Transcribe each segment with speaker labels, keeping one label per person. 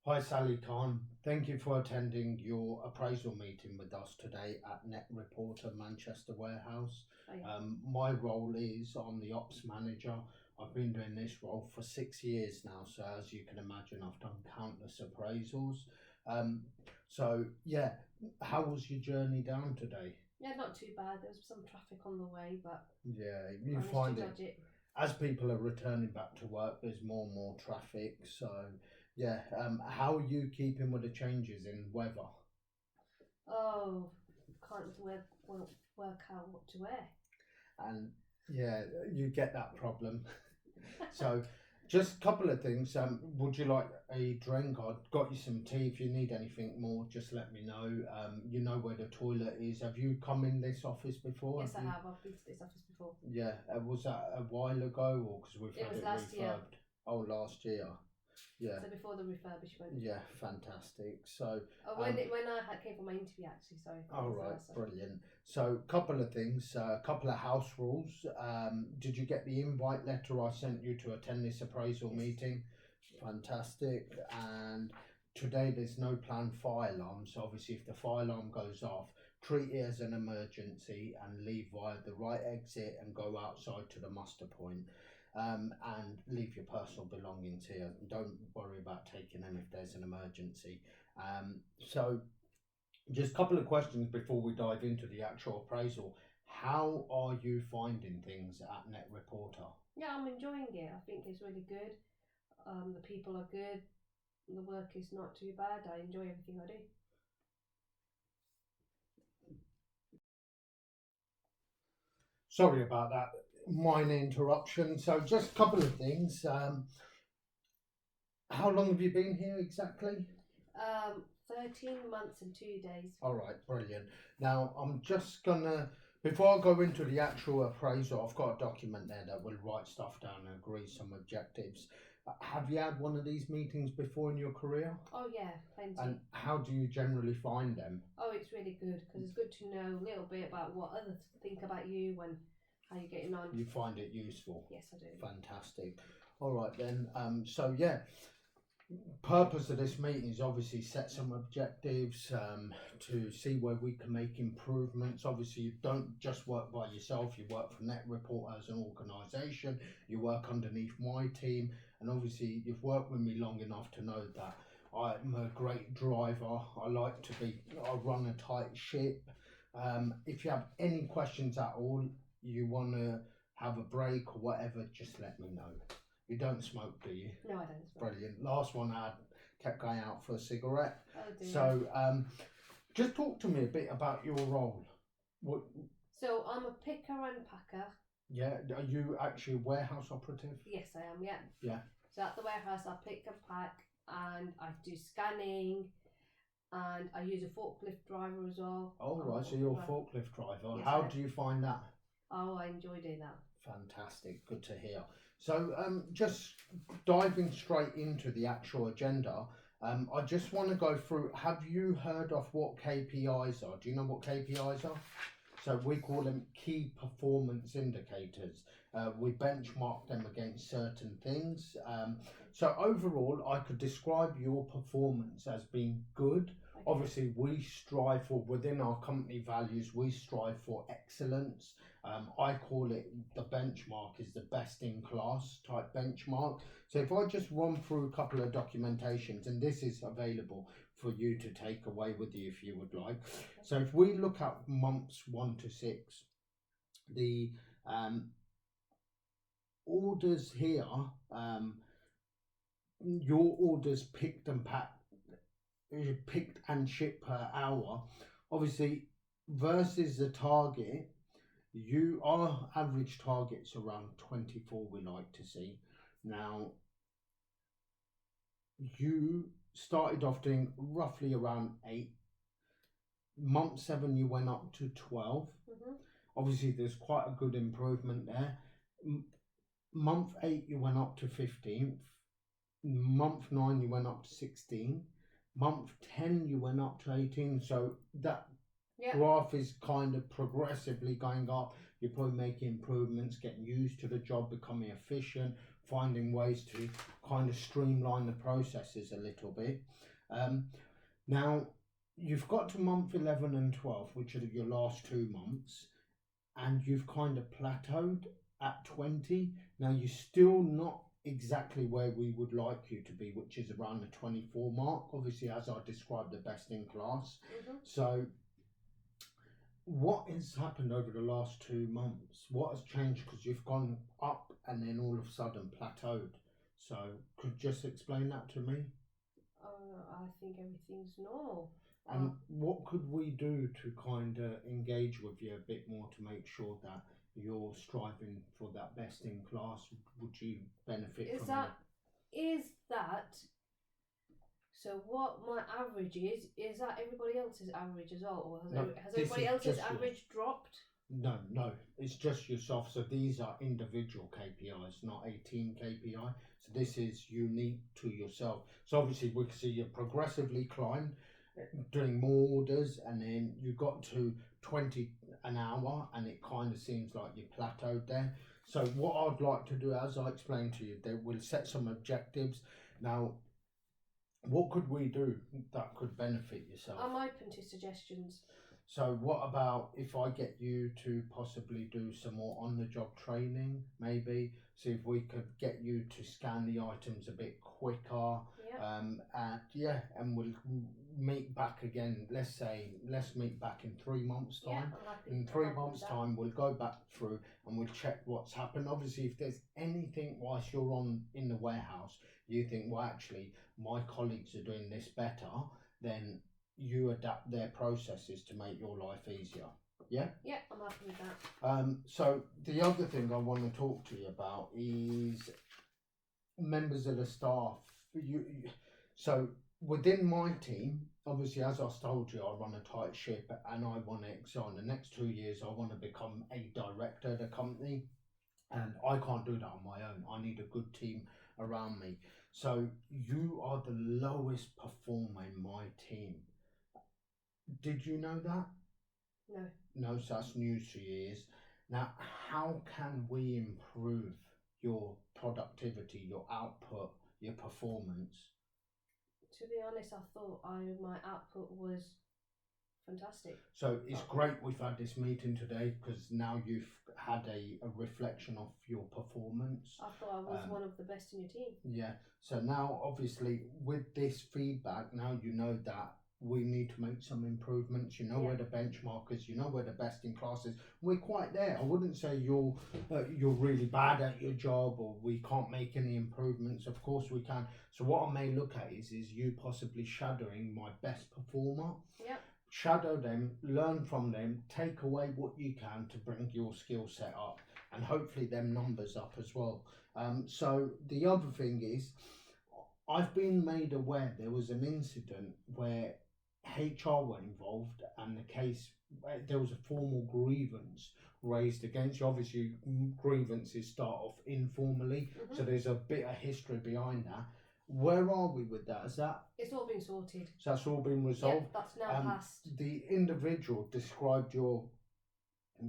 Speaker 1: Hi Sally Khan, thank you for attending your appraisal meeting with us today at Net Reporter Manchester Warehouse.
Speaker 2: Oh, yeah.
Speaker 1: My role is I'm the ops manager. I've been doing this role for 6 years now, so as you can imagine, I've done countless appraisals. Um, so yeah, how was your journey down today?
Speaker 2: Yeah, not too bad. There was some traffic on the way, but
Speaker 1: Yeah, you
Speaker 2: managed to
Speaker 1: find it
Speaker 2: dodge it.
Speaker 1: as people are returning back to work, there's more and more traffic. So yeah, how are you keeping with the changes in weather?
Speaker 2: Oh, can't work out what to wear.
Speaker 1: And yeah, you get that problem. So, just a couple of things. Would you like a drink? I've got you some tea. If you need anything more, just let me know. You know where the toilet is. Have you come in this office before?
Speaker 2: Yes, I
Speaker 1: you?
Speaker 2: have. I've been to this office before.
Speaker 1: Yeah. Was that a while ago, or because we've
Speaker 2: It
Speaker 1: had
Speaker 2: was
Speaker 1: it
Speaker 2: last year,
Speaker 1: refurbed? Oh, last year. Yeah.
Speaker 2: so before the refurbishment.
Speaker 1: Yeah. Fantastic. So,
Speaker 2: Oh, when I came for my interview, actually. Sorry.
Speaker 1: all
Speaker 2: It was
Speaker 1: right,
Speaker 2: last time.
Speaker 1: brilliant. So, couple of things, a couple of house rules. Did you get the invite letter I sent you to attend this appraisal
Speaker 2: Yes.
Speaker 1: meeting? Fantastic. And today there's no planned fire alarm. So, obviously, if the fire alarm goes off, treat it as an emergency and leave via the right exit and go outside to the muster point. And leave your personal belongings here. Don't worry about taking them if there's an emergency. So, just a couple of questions before we dive into the actual appraisal. How are you finding things at Net Reporter?
Speaker 2: Yeah, I'm enjoying it. I think it's really good. The people are good. The work is not too bad. I enjoy everything I do.
Speaker 1: Sorry about that minor interruption. So, just a couple of things. How long have you been here exactly?
Speaker 2: 13 months and 2 days.
Speaker 1: All right, brilliant. Now, I'm just gonna, before I go into the actual appraisal, I've got a document there that will write stuff down and agree some objectives. Have you had one of these meetings before in your career?
Speaker 2: Oh yeah, plenty.
Speaker 1: And how do you generally find them?
Speaker 2: Oh, it's really good because it's good to know a little bit about what others think about you and how you're getting on.
Speaker 1: You find it useful?
Speaker 2: Yes, I do.
Speaker 1: Fantastic. All right then. So yeah, purpose of this meeting is obviously set some objectives to see where we can make improvements. Obviously, you don't just work by yourself. You work for Net Report as an organisation. You work underneath my team, and obviously, you've worked with me long enough to know that I'm a great driver. I like to be. I run a tight ship. If you have any questions at all, you want to have a break or whatever, just let me know. You don't smoke, do you?
Speaker 2: No, I don't smoke.
Speaker 1: Brilliant. Last one I had kept going out for a cigarette.
Speaker 2: Oh dear.
Speaker 1: So, just talk to me a bit about your role. What?
Speaker 2: So I'm a picker and packer.
Speaker 1: Yeah, are you actually a warehouse operative?
Speaker 2: Yes, I am. Yeah.
Speaker 1: Yeah.
Speaker 2: So at the warehouse, I pick and pack, and I do scanning, and I use a forklift driver as well.
Speaker 1: Oh right, so you're a forklift driver.
Speaker 2: Yes,
Speaker 1: How do you find that?
Speaker 2: Oh, I enjoy doing that.
Speaker 1: Fantastic, good to hear. So, just diving straight into the actual agenda, I just want to go through. Have you heard of what KPIs are? Do you know what KPIs are? So we call them key performance indicators. We benchmark them against certain things. So overall, I could describe your performance as being good.
Speaker 2: Okay.
Speaker 1: Obviously, we strive for, within our company values, we strive for excellence. I call it the benchmark is the best in class type benchmark. So if I just run through a couple of documentations, and this is available for you to take away with you if you would like. So if we look at months 1 to 6, the orders here, your orders picked and shipped per hour, obviously versus the target. Our average target's around 24, we like to see. Now, you started off doing roughly around 8. Month 7, you went up to 12. Obviously, there's quite a good improvement there. Month 8, you went up to 15th. Month 9, you went up to 16. Month 10, you went up to 18. So that graph is kind of progressively going up. You're probably making improvements, getting used to the job, becoming efficient. finding ways to kind of streamline the processes a little bit. Now, you've got to month 11 and 12, which are your last 2 months, and you've kind of plateaued at 20. Now, you're still not exactly where we would like you to be, which is around the 24 mark, obviously, as I described, the best in class. So, what has happened over the last 2 months? What has changed? Because you've gone up and then all of a sudden plateaued. So, could you just explain that to me?
Speaker 2: I think everything's normal.
Speaker 1: And what could we do to kind of engage with you a bit more to make sure that you're striving for that best in class? Would you benefit
Speaker 2: Is
Speaker 1: from
Speaker 2: that so? What my average is that everybody else's average as well, or
Speaker 1: No,
Speaker 2: has
Speaker 1: this
Speaker 2: everybody
Speaker 1: is
Speaker 2: else's
Speaker 1: just
Speaker 2: average dropped?
Speaker 1: No, it's just yourself. So these are individual KPIs, not a team KPI. So this is unique to yourself. So obviously we can see you progressively climb, doing more orders, and then you got to 20 an hour, and it kind of seems like you plateaued there. So what I'd like to do, as I explained to you, that we'll set some objectives. Now, what could we do that could benefit yourself?
Speaker 2: I'm open to suggestions.
Speaker 1: So what about if I get you to possibly do some more on-the-job training, maybe? See if we could get you to scan the items a bit quicker. And we'll meet back again. Let's meet back in 3 months' time.
Speaker 2: I'm happy.
Speaker 1: In 3 months' time, we'll go back through and we'll check what's happened. Obviously, if there's anything whilst you're in the warehouse, you think, well, actually, my colleagues are doing this better, then you adapt their processes to make your life easier. Yeah?
Speaker 2: Yeah, I'm happy with that.
Speaker 1: So the other thing I want to talk to you about is members of the staff. So within my team, obviously, as I told you, I run a tight ship and I want to excel. In the next 2 years, I want to become a director of the company. And I can't do that on my own. I need a good team around me. So you are the lowest performer in my team. Did you know that?
Speaker 2: No.
Speaker 1: No, so that's news to your ears. Now, how can we improve your productivity, your output, your performance?
Speaker 2: To be honest, I thought my output was fantastic.
Speaker 1: So it's great we've had this meeting today because now you've had a reflection of your performance.
Speaker 2: I thought I was one of the best in your team.
Speaker 1: Yeah. So now, obviously, with this feedback, now you know that we need to make some improvements. You know where the benchmark is. You know where the best in class is. We're quite there. I wouldn't say you're really bad at your job or we can't make any improvements. Of course we can. So what I may look at is you possibly shadowing my best performer.
Speaker 2: Yep.
Speaker 1: Shadow them, learn from them, take away what you can to bring your skill set up, and hopefully them numbers up as well. So the other thing is, I've been made aware there was an incident where HR were involved and there was a formal grievance raised against you. Obviously, grievances start off informally, so there's a bit of history behind that. Where are we with that?
Speaker 2: It's all been sorted.
Speaker 1: So that's all been resolved?
Speaker 2: Yep, that's now passed.
Speaker 1: The individual described your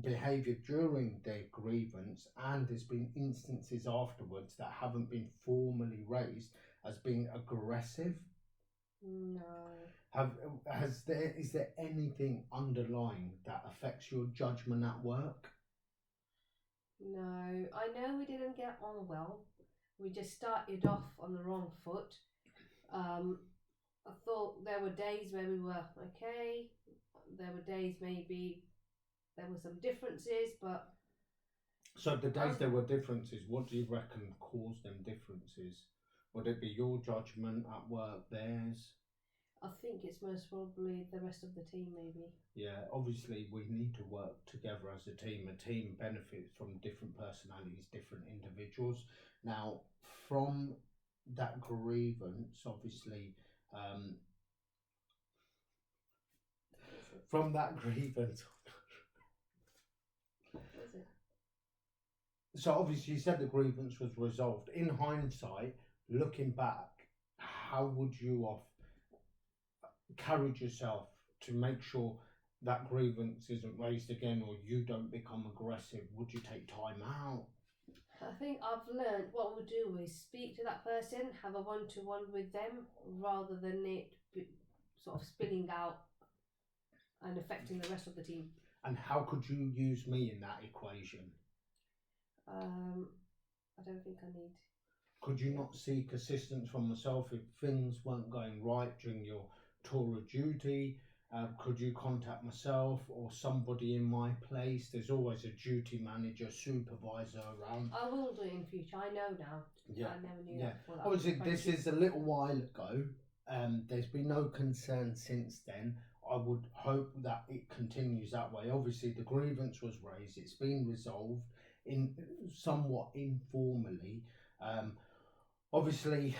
Speaker 1: behaviour during their grievance, and there's been instances afterwards that haven't been formally raised as being aggressive.
Speaker 2: No.
Speaker 1: Is there anything underlying that affects your judgment at work?
Speaker 2: No, I know we didn't get on well. We just started off on the wrong foot. I thought there were days where we were okay. There were days maybe there were some differences, but...
Speaker 1: So the days there were differences, what do you reckon caused them differences? Would it be your judgment at work, theirs?
Speaker 2: I think it's most probably the rest of the team, maybe.
Speaker 1: Yeah, obviously we need to work together as a team. A team benefits from different personalities, different individuals. Now, from that grievance, obviously, from that grievance...
Speaker 2: What was it?
Speaker 1: So obviously you said the grievance was resolved. In hindsight, looking back, how would you have carried yourself to make sure that grievance isn't raised again or you don't become aggressive? Would you take time out?
Speaker 2: I think I've learned what we'll do is speak to that person, have a one-to-one with them, rather than it sort of spilling out and affecting the rest of the team.
Speaker 1: And how could you use me in that equation?
Speaker 2: Um, I don't think I need.
Speaker 1: Could you not seek assistance from myself if things weren't going right during your tour of duty? Could you contact myself or somebody in my place? There's always a duty manager, supervisor around.
Speaker 2: I will do it in future. I know now.
Speaker 1: Yeah,
Speaker 2: I never knew
Speaker 1: yeah.
Speaker 2: that before. That
Speaker 1: Obviously, this
Speaker 2: apprenticeship.
Speaker 1: is a little while ago. There's been no concern since then. I would hope that it continues that way. Obviously, the grievance was raised. It's been resolved in somewhat informally. Obviously,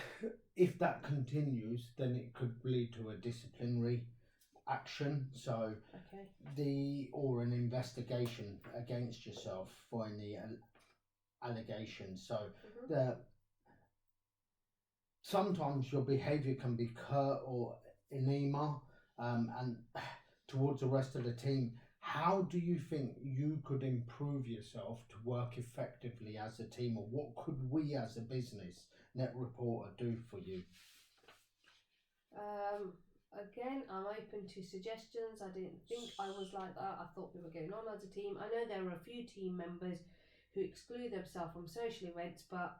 Speaker 1: if that continues, then it could lead to a disciplinary action. So
Speaker 2: Okay.
Speaker 1: or an investigation against yourself for any allegations. So the sometimes your behaviour can be curt or anema, and towards the rest of the team. How do you think you could improve yourself to work effectively as a team, or what could we as a business, Net Reporter, do for you?
Speaker 2: Again, I'm open to suggestions. I didn't think I was like that. I thought we were getting on as a team. I know there are a few team members who exclude themselves from social events, but.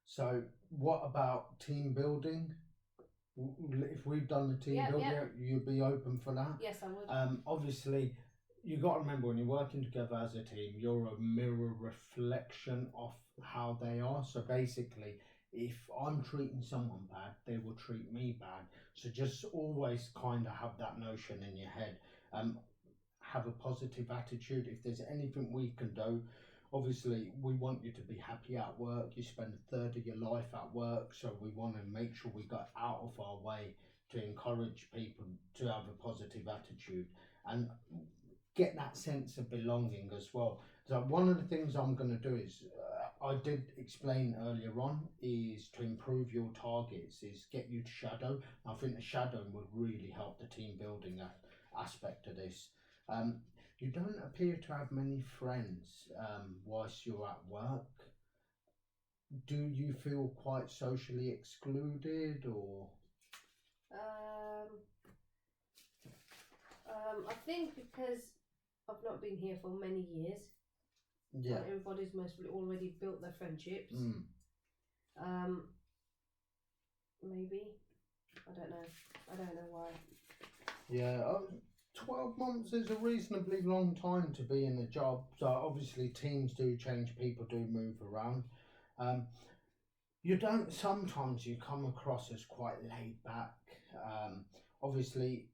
Speaker 1: So, what about team building? If we've done the team building, you'd be open for that?
Speaker 2: Yes, I would.
Speaker 1: Obviously, you got to remember when you're working together as a team, you're a mirror reflection of how they are. So basically, if I'm treating someone bad, they will treat me bad. So just always kind of have that notion in your head. Have a positive attitude. If there's anything we can do, obviously we want you to be happy at work. You spend a third of your life at work, so we want to make sure we go out of our way to encourage people to have a positive attitude and get that sense of belonging as well. So one of the things I'm going to do is, I did explain earlier on, is to improve your targets, is get you to shadow. I think the shadowing would really help the team building aspect of this. You don't appear to have many friends whilst you're at work. Do you feel quite socially excluded, or?
Speaker 2: I think because I've not been here for many years.
Speaker 1: Yeah.
Speaker 2: Everybody's mostly already built their friendships. Maybe. I don't know why.
Speaker 1: Yeah, 12 months is a reasonably long time to be in a job. So obviously teams do change, people do move around. You don't, sometimes you come across as quite laid back. Obviously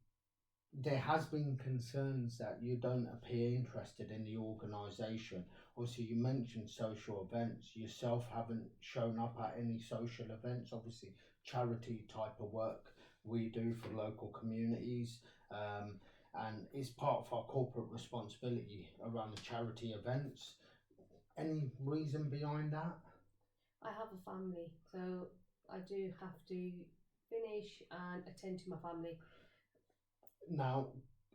Speaker 1: there has been concerns that you don't appear interested in the organisation. Obviously, you mentioned social events. Yourself haven't shown up at any social events. Obviously, charity type of work we do for local communities, and it's part of our corporate responsibility around the charity events. Any reason behind that?
Speaker 2: I have a family, so I do have to finish and attend to my family.
Speaker 1: Now,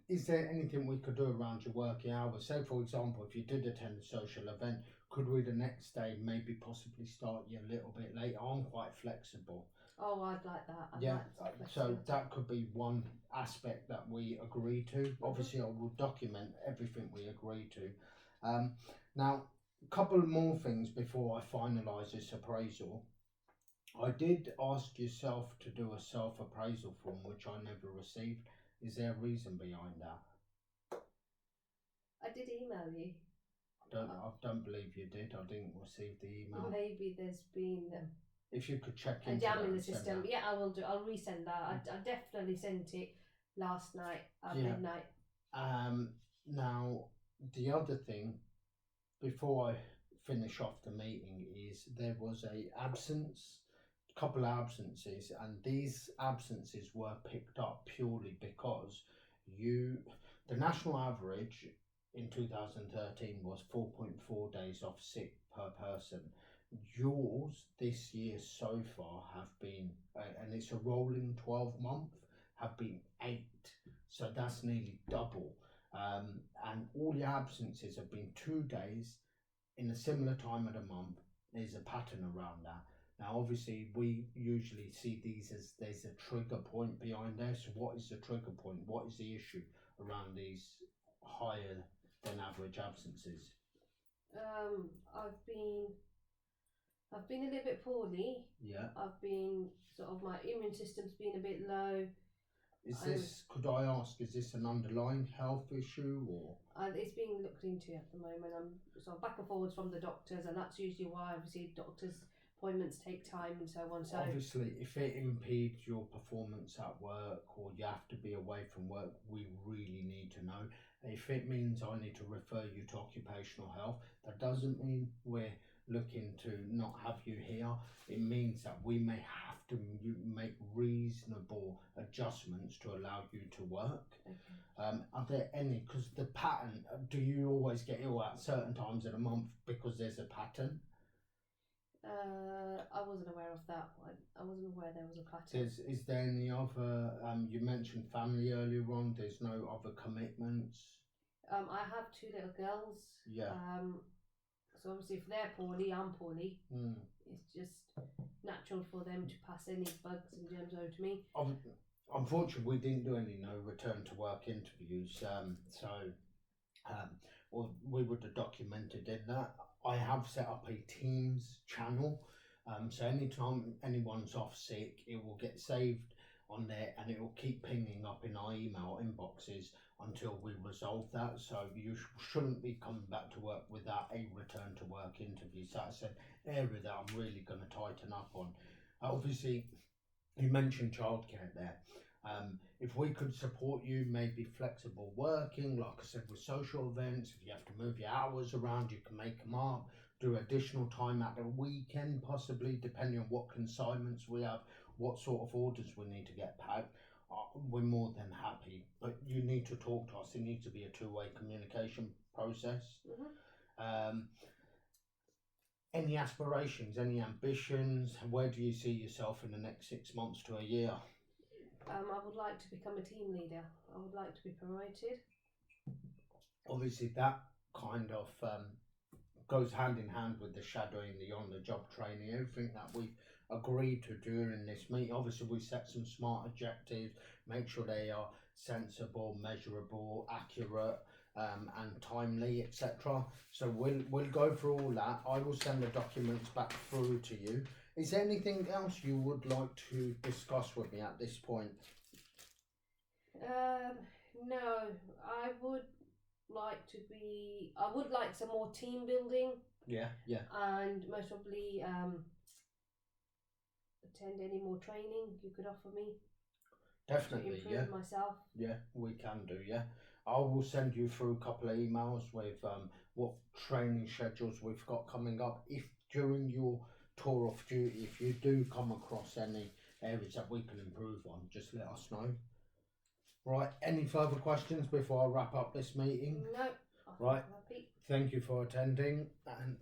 Speaker 1: is there anything we could do around your working hours? Say, for example, if you did attend a social event, could we the next day maybe possibly start you a little bit later? I'm quite flexible.
Speaker 2: Oh, I'd like that.
Speaker 1: So that could be one aspect that we agree to. Obviously, I will document everything we agree to. Now, a couple more things before I finalise this appraisal. I did ask yourself to do a self-appraisal form, which I never received. Is there a reason behind that?
Speaker 2: I did email you.
Speaker 1: I don't believe you did. I didn't receive the email.
Speaker 2: Maybe there's been
Speaker 1: if you could check
Speaker 2: a
Speaker 1: into
Speaker 2: jam
Speaker 1: that
Speaker 2: in the
Speaker 1: and send
Speaker 2: system.
Speaker 1: that.
Speaker 2: Yeah, I will do. I'll resend that. I definitely sent it last night at midnight.
Speaker 1: Now, the other thing, before I finish off the meeting, is there was a couple of absences, and these absences were picked up purely because the national average in 2013 was 4.4 days off sick per person. Yours this year so far have been, and it's a rolling 12 month, have been 8. So that's nearly double. And all your absences have been 2 days in a similar time of the month, there's a pattern around that. Now, obviously, we usually see these as there's a trigger point behind there. So, what is the trigger point? What is the issue around these higher than average absences?
Speaker 2: Um, I've been I've been a little bit poorly.
Speaker 1: Yeah.
Speaker 2: I've been sort of my immune system's been a bit low.
Speaker 1: Is this, could I ask, is this an underlying health issue or?
Speaker 2: It's being looked into at the moment. I'm sort of back and forwards from the doctors, and that's usually why obviously doctors' appointments take time and so on. So
Speaker 1: Obviously, if it impedes your performance at work or you have to be away from work, we really need to know. If it means I need to refer you to occupational health, that doesn't mean we're looking to not have you here. It means that we may have to make reasonable adjustments to allow you to work.
Speaker 2: okay.
Speaker 1: Are there any, because the pattern, do you always get ill at certain times of the month because there's a pattern?
Speaker 2: I wasn't aware of that one. I wasn't aware there was a pattern.
Speaker 1: Is there any other? You mentioned family earlier on. There's no other commitments.
Speaker 2: I have two little girls.
Speaker 1: Yeah.
Speaker 2: So obviously if they're poorly, I'm poorly.
Speaker 1: Mm.
Speaker 2: It's just natural for them to pass any bugs and germs over to me.
Speaker 1: Unfortunately, we didn't do any no return to work interviews. Well, we would have documented in that. I have set up a Teams channel. So anytime anyone's off sick, it will get saved on there and it will keep pinging up in our email inboxes until we resolve that. So you shouldn't be coming back to work without a return to work interview. So that's an area that I'm really going to tighten up on. Obviously, you mentioned childcare there. If we could support you, maybe flexible working, like I said, with social events, if you have to move your hours around, you can make them up, do additional time at the weekend, possibly, depending on what consignments we have, what sort of orders we need to get packed. We're more than happy, but you need to talk to us. It needs to be a two-way communication process.
Speaker 2: Mm-hmm.
Speaker 1: Any aspirations, any ambitions? Where do you see yourself in the next 6 months to a year?
Speaker 2: I would like to become a team leader. I would like to be promoted.
Speaker 1: Obviously, that kind of goes hand in hand with the shadowing, the on-the-job training, everything that we've agreed to during this meeting. Obviously, we set some smart objectives, make sure they are sensible, measurable, accurate, and timely, etc. So we'll go through all that. I will send the documents back through to you. Is there anything else you would like to discuss with me at this point?
Speaker 2: No, I would like some more team building.
Speaker 1: Yeah.
Speaker 2: And most probably attend any more training you could offer me.
Speaker 1: Definitely,
Speaker 2: to improve myself.
Speaker 1: Yeah, we can do, yeah. I will send you through a couple of emails with what training schedules we've got coming up. If during your tour of duty, if you do come across any areas that we can improve on, just let us know. Right, any further questions before I wrap up this meeting?
Speaker 2: No.
Speaker 1: Right, thank you for attending and